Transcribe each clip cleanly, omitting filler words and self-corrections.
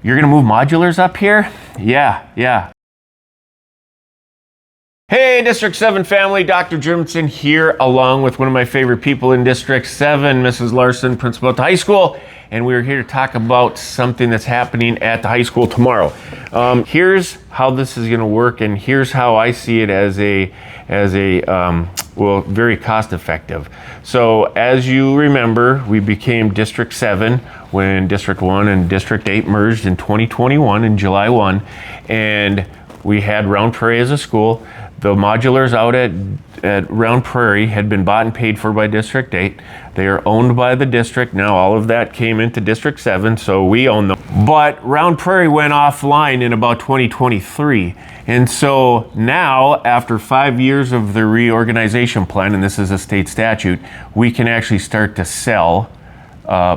You're gonna move modulars up here? Yeah. Hey, District 7 family, Dr. Germundson here, along with one of my favorite people in District 7, Mrs. Larson, principal at the high school, and we're here to talk about something that's happening at the high school tomorrow. Here's how this is gonna work, and here's how I see it as very cost effective. So as you remember, we became District 7 when District 1 and District 8 merged in 2021 in July 1, and we had Round Prairie as a school. The modulars out at Round Prairie had been bought and paid for by District 8. They are owned by the district. Now all of that came into District 7, so we own them. But Round Prairie went offline in about 2023. And so now, after 5 years of the reorganization plan, and this is a state statute, we can actually start to sell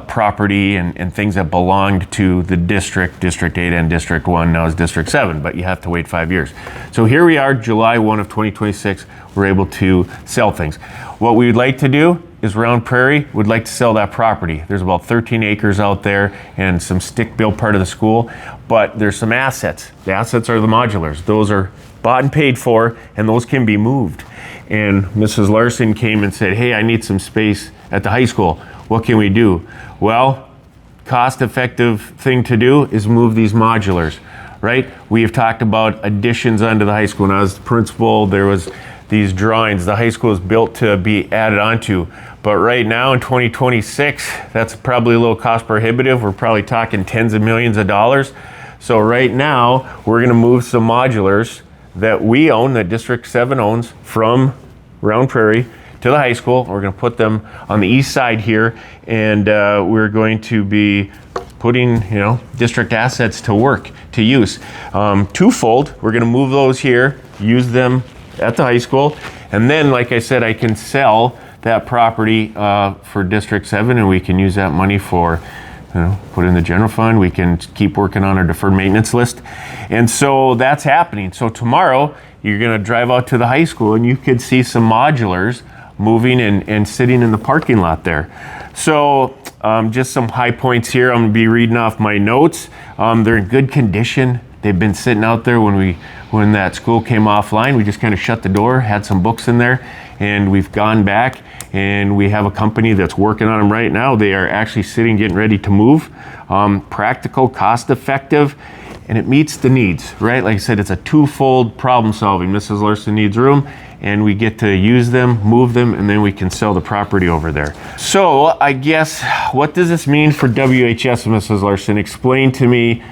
property and things that belonged to the district, District 8 and District 1, now is District 7, but you have to wait 5 years. So here we are, July 1 of 2026, we're able to sell things. What we'd like to do is Round Prairie would like to sell that property. There's about 13 acres out there and some stick-built part of the school, but there's some assets. The assets are the modulars. Those are bought and paid for, and those can be moved. And Mrs. Larson came and said, hey, I need some space at the high school. What can we do? Well, cost-effective thing to do is move these modulars, right? We have talked about additions onto the high school. When I was the principal, there was these drawings. The high school is built to be added onto. But right now in 2026, that's probably a little cost prohibitive. We're probably talking tens of millions of dollars. So right now, we're gonna move some modulars that we own, that District 7 owns, from Round Prairie to the high school. We're going to put them on the east side here, and we're going to be putting, district assets to work, to use. Twofold, we're going to move those here, use them at the high school, and then, like I said, I can sell that property for District 7, and we can use that money for, put in the general fund. We can keep working on our deferred maintenance list. And so that's happening. So tomorrow, you're going to drive out to the high school, and you could see some modulars moving and sitting in the parking lot there. So just some high points here. I'm gonna be reading off my notes. They're in good condition. They've been sitting out there when that school came offline. We just kind of shut the door, had some books in there, and we've gone back and we have a company that's working on them right now. They are actually sitting, getting ready to move. Practical, cost effective, and it meets the needs, right? Like I said, it's a twofold problem solving. Mrs. Larson needs room, and we get to use them, move them, and then we can sell the property over there. So I guess, what does this mean for WHS, Mrs. Larson? Explain to me,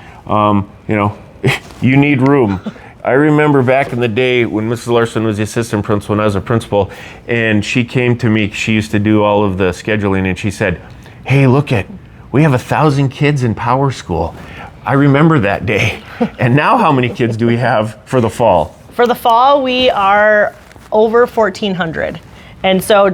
you need room. I remember back in the day when Mrs. Larson was the assistant principal and I was a principal, and she came to me, she used to do all of the scheduling, and she said, hey, we have 1,000 kids in Power School. I remember that day. And now how many kids do we have for the fall? For the fall, we are over 1,400. And so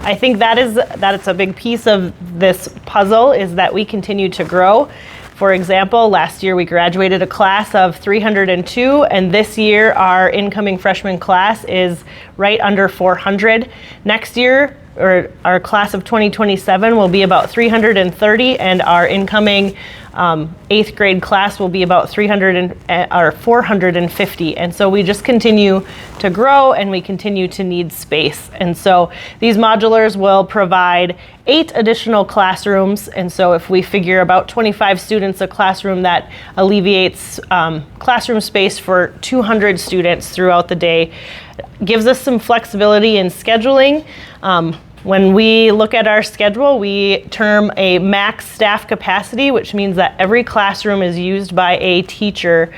I think that it's a big piece of this puzzle, is that we continue to grow. For example, last year we graduated a class of 302, and this year our incoming freshman class is right under 400. Next year, or our class of 2027 will be about 330, and our incoming 8th grade class will be about 450. And so we just continue to grow, and we continue to need space. And so these modulars will provide 8 additional classrooms. And so if we figure about 25 students a classroom, that alleviates classroom space for 200 students throughout the day. Gives us some flexibility in scheduling. When we look at our schedule, we term a max staff capacity, which means that every classroom is used by a teacher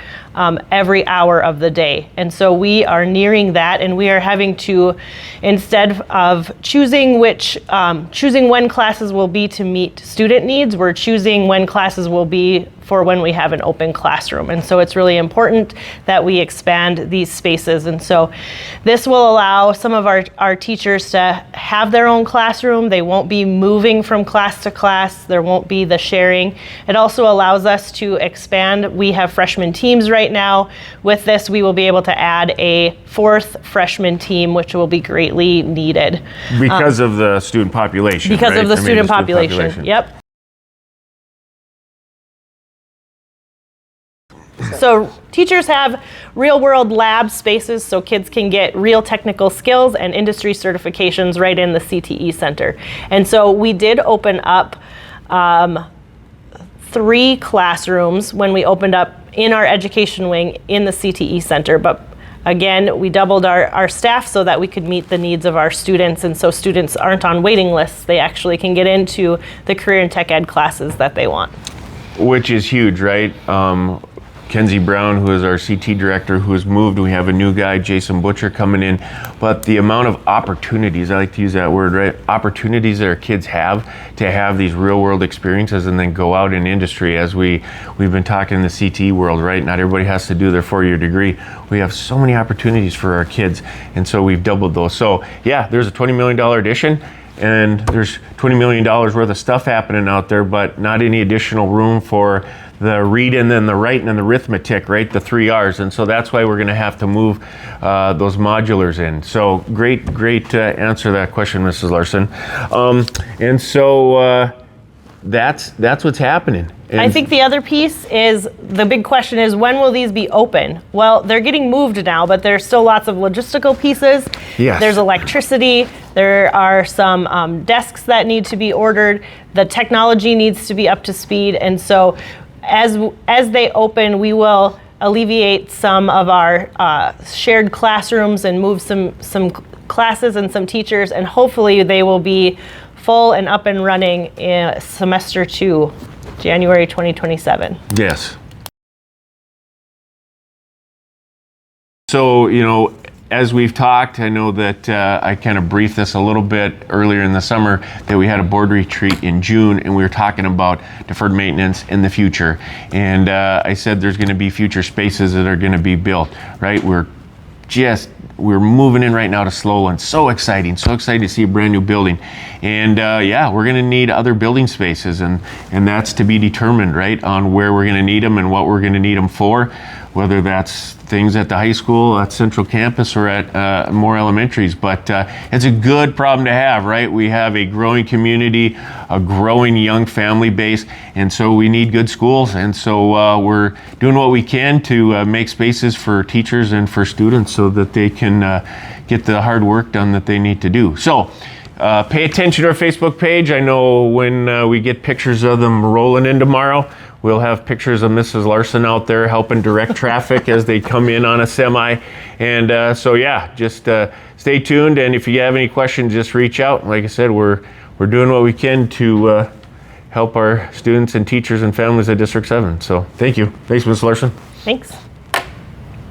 every hour of the day. And so we are nearing that, and we are having to, instead of choosing when classes will be to meet student needs, we're choosing when classes will be for when we have an open classroom. And so it's really important that we expand these spaces. And so this will allow some of our teachers to have their own classroom. They won't be moving from class to class. There won't be the sharing. It also allows us to expand. We have freshman teams right now. With this, we will be able to add a 4th freshman team, which will be greatly needed. Because of the student population, Because right? of the student population. Yep. So teachers have real world lab spaces so kids can get real technical skills and industry certifications right in the CTE center. And so we did open up 3 classrooms when we opened up in our education wing in the CTE center. But again, we doubled our staff so that we could meet the needs of our students, and so students aren't on waiting lists. They actually can get into the career and tech ed classes that they want. Which is huge, right? Kenzie Brown, who is our CT director, who has moved. We have a new guy, Jason Butcher, coming in. But the amount of opportunities, I like to use that word, right? Opportunities that our kids have to have these real world experiences and then go out in industry, as we've been talking in the CTE world, right? Not everybody has to do their 4-year degree. We have so many opportunities for our kids, and so we've doubled those. So yeah, there's a $20 million addition, and there's $20 million worth of stuff happening out there, but not any additional room for the reading and the writing and the arithmetic, right? The 3 R's. And so that's why we're going to have to move those modulars in. So great answer to that question, Mrs. Larson. And so that's what's happening. And I think the other piece is, the big question is, when will these be open? Well, they're getting moved now, but there's still lots of logistical pieces. Yes. There's electricity. There are some desks that need to be ordered. The technology needs to be up to speed. And so as they open, we will alleviate some of our shared classrooms and move some classes and some teachers, and hopefully they will be full and up and running in semester 2, January 2027. Yes. So, as we've talked, I know that I kind of briefed this a little bit earlier in the summer, that we had a board retreat in June, and we were talking about deferred maintenance in the future. And I said there's going to be future spaces that are going to be built, right? We're moving in right now to Slowland. So exciting to see a brand new building. And we're going to need other building spaces, and that's to be determined, right, on where we're going to need them and what we're going to need them for, whether that's things at the high school, at Central Campus, or at more elementaries. But it's a good problem to have, right? We have a growing community, a growing young family base, and so we need good schools. And so we're doing what we can to make spaces for teachers and for students so that they can get the hard work done that they need to do. So pay attention to our Facebook page. I know when we get pictures of them rolling in tomorrow, we'll have pictures of Mrs. Larson out there helping direct traffic as they come in on a semi. And just stay tuned. And if you have any questions, just reach out. Like I said, we're doing what we can to help our students and teachers and families at District 7. So thank you. Thanks, Mrs. Larson. Thanks.